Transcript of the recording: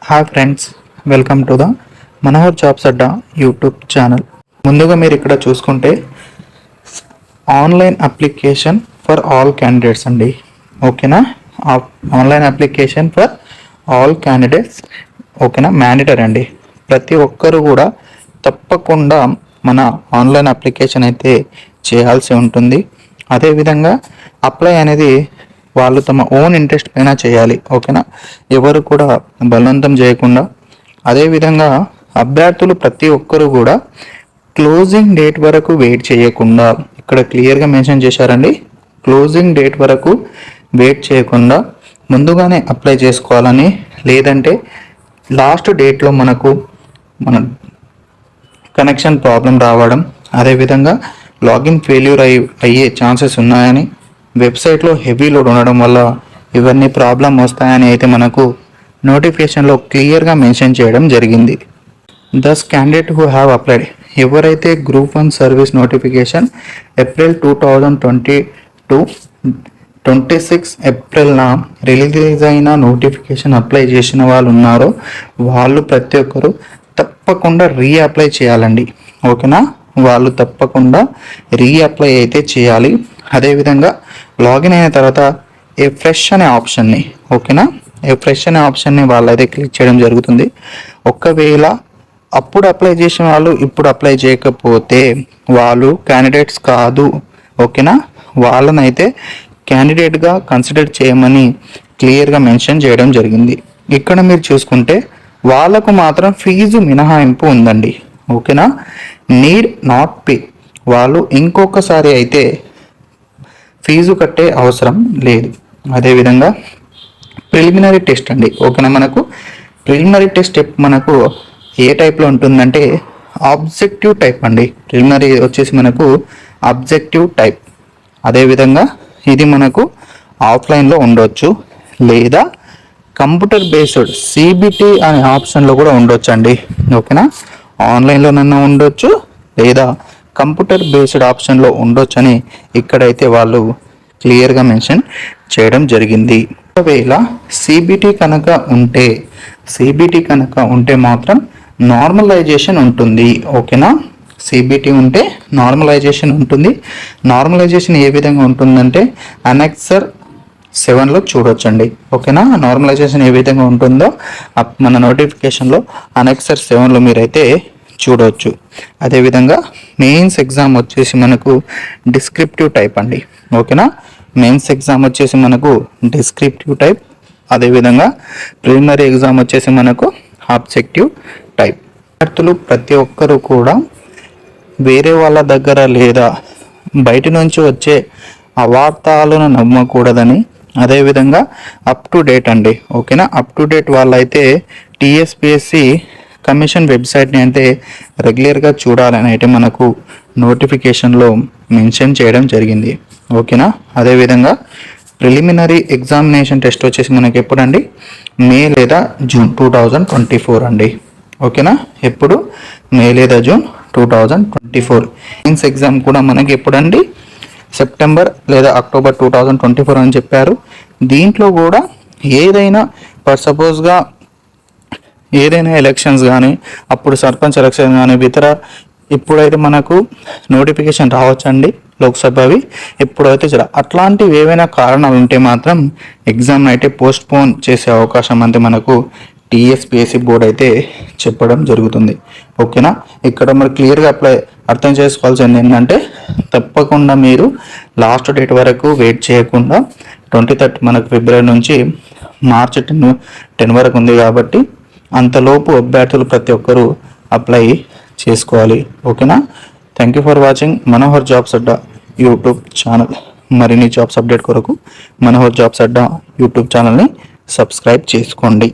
Hi friends, welcome to the Manohar jobs Adda YouTube channel. ముందుగా మీరు ఇక్కడ చూసుకుంటే online application for all candidates అండి. ఓకేనా, online application for all candidates. ఓకేనా, మ్యాండేటరీ అండి. ప్రతి ఒక్కరు కూడా తప్పకుండా మన ఆన్లైన్ అప్లికేషన్ అయితే చేయాల్సి ఉంటుంది. అదేవిధంగా అప్లై అనేది వాళ్ళు తమ ఓన్ ఇంట్రెస్ట్ పైన చేయాలి. ఓకేనా, ఎవరు కూడా బలవంతం చేయకుండా. అదేవిధంగా అభ్యర్థులు ప్రతి ఒక్కరు కూడా క్లోజింగ్ డేట్ వరకు వెయిట్ చేయకుండా, ఇక్కడ క్లియర్గా మెన్షన్ చేశారండి, క్లోజింగ్ డేట్ వరకు వెయిట్ చేయకుండా ముందుగానే అప్లై చేసుకోవాలని. లేదంటే లాస్ట్ డేట్లో మన కనెక్షన్ ప్రాబ్లం రావడం, అదేవిధంగా లాగిన్ ఫెయిల్యూర్ అయ్యే ఛాన్సెస్ ఉన్నాయని, వెబ్సైట్లో హెవీ లోడ్ ఉండడం వల్ల ఇవన్నీ ప్రాబ్లం వస్తాయని అయితే మనకు నోటిఫికేషన్లో క్లియర్గా మెన్షన్ చేయడం జరిగింది. Thus candidate who have applied, ఎవరైతే గ్రూప్ 1 సర్వీస్ నోటిఫికేషన్ ఏప్రిల్ 2022 26 ఏప్రిల్న రిలీజ్ అయిన నోటిఫికేషన్ అప్లై చేసిన వాళ్ళు ఉన్నారో వాళ్ళు ప్రతి ఒక్కరు తప్పకుండా రీఅప్లై చేయాలండి. ఓకేనా, వాళ్ళు తప్పకుండా రీఅప్లై అయితే చేయాలి. అదేవిధంగా లాగిన్ అయిన తర్వాత ఏ ఫ్రెష్ అనే ఆప్షన్ని, ఓకేనా, ఏ ఫ్రెష్ అనే ఆప్షన్ని వాళ్ళైతే క్లిక్ చేయడం జరుగుతుంది. ఒకవేళ అప్పుడు అప్లై చేసిన వాళ్ళు ఇప్పుడు అప్లై చేయకపోతే వాళ్ళు క్యాండిడేట్స్ కాదు. ఓకేనా, వాళ్ళనైతే క్యాండిడేట్గా కన్సిడర్ చేయమని క్లియర్గా మెన్షన్ చేయడం జరిగింది. ఇక్కడ మీరు చూసుకుంటే వాళ్ళకు మాత్రం ఫీజు మినహాయింపు ఉందండి. ఓకేనా, నీడ్ నాట్ పే, వాళ్ళు ఇంకొకసారి అయితే ఫీజు కట్టే అవసరం లేదు. అదేవిధంగా ప్రిలిమినరీ టెస్ట్ అండి. ఓకేనా, మనకు ప్రిలిమినరీ టెస్ట్ మనకు ఏ టైప్లో ఉంటుందంటే ఆబ్జెక్టివ్ టైప్ అండి. ప్రిలిమినరీ వచ్చేసి మనకు ఆబ్జెక్టివ్ టైప్. అదేవిధంగా ఇది మనకు ఆఫ్లైన్లో ఉండొచ్చు, లేదా కంప్యూటర్ బేస్డ్ సిబిటి అనే ఆప్షన్లో కూడా ఉండొచ్చు అండి. ఓకేనా, ఆన్లైన్లోనన్నా ఉండొచ్చు, లేదా కంప్యూటర్ బేస్డ్ ఆప్షన్లో ఉండొచ్చు అని ఇక్కడైతే వాళ్ళు క్లియర్గా మెన్షన్ చేయడం జరిగింది. ఒకవేళ సిబిటి కనుక ఉంటే మాత్రం నార్మలైజేషన్ ఉంటుంది. ఓకేనా, సిబిటి ఉంటే నార్మలైజేషన్ ఉంటుంది. నార్మలైజేషన్ ఏ విధంగా ఉంటుందంటే అనెక్సర్ 7లో చూడొచ్చండి. ఓకేనా, నార్మలైజేషన్ ఏ విధంగా ఉంటుందో మన నోటిఫికేషన్లో అనెక్సర్ 7లో మీరైతే చూడవచ్చు. అదేవిధంగా మెయిన్స్ ఎగ్జామ్ వచ్చేసి మనకు డిస్క్రిప్టివ్ టైప్ అండి. ఓకేనా, మెయిన్స్ ఎగ్జామ్ వచ్చేసి మనకు డిస్క్రిప్టివ్ టైప్. అదేవిధంగా ప్రిలిమినరీ ఎగ్జామ్ వచ్చేసి మనకు ఆబ్జెక్టివ్ టైప్. విద్యార్థులు ప్రతి ఒక్కరూ కూడా వేరే వాళ్ళ దగ్గర లేదా బయట నుంచి వచ్చే అవార్తాలను నమ్మకూడదని, అదేవిధంగా అప్ టు డేట్ అండి. ఓకేనా, అప్ టు డేట్ వాళ్ళైతే టీఎస్పిఎస్సి కమిషన్ వెబ్సైట్ని అయితే రెగ్యులర్గా చూడాలని అయితే మనకు నోటిఫికేషన్లో మెన్షన్ చేయడం జరిగింది. ఓకేనా, అదేవిధంగా ప్రిలిమినరీ ఎగ్జామినేషన్ టెస్ట్ వచ్చేసి మనకి ఎప్పుడండి, మే లేదా జూన్ 2024 అండి. ఓకేనా, ఎప్పుడు మే లేదా జూన్ 2024. మెయిన్స్ ఎగ్జామ్ కూడా మనకి ఎప్పుడండి, సెప్టెంబర్ లేదా అక్టోబర్ 2024 అని చెప్పారు. దీంట్లో కూడా ఏదైనా సపోజ్గా ఏదైనా ఎలక్షన్స్ కానీ, అప్పుడు సర్పంచ్ ఎలక్షన్ కానీ, ఇతర ఇప్పుడైతే మనకు నోటిఫికేషన్ రావచ్చండి లోక్సభవి. ఎప్పుడైతే అట్లాంటివి ఏవైనా కారణాలు ఉంటే మాత్రం ఎగ్జామ్ అయితే పోస్ట్ పోన్ చేసే అవకాశం అంటే మనకు టీఎస్పిఎస్సి బోర్డు అయితే చెప్పడం జరుగుతుంది. ఓకేనా, ఇక్కడ మరి క్లియర్గా అర్థం చేసుకోవాల్సింది ఏంటంటే తప్పకుండా మీరు లాస్ట్ డేట్ వరకు వెయిట్ చేయకుండా 23 మనకు ఫిబ్రవరి నుంచి మార్చి 10 వరకు ఉంది కాబట్టి అంతలోపు అభ్యర్థులు ప్రతి ఒక్కరూ అప్లై చేసుకోవాలి. ఓకేనా, thank you for watching Manohar jobs Adda YouTube channel. మరిన్ని జాబ్స్ అప్డేట్ కొరకు మనోహర్ జాబ్స్ అడ్డా యూట్యూబ్ ఛానల్ని సబ్స్క్రైబ్ చేసుకోండి.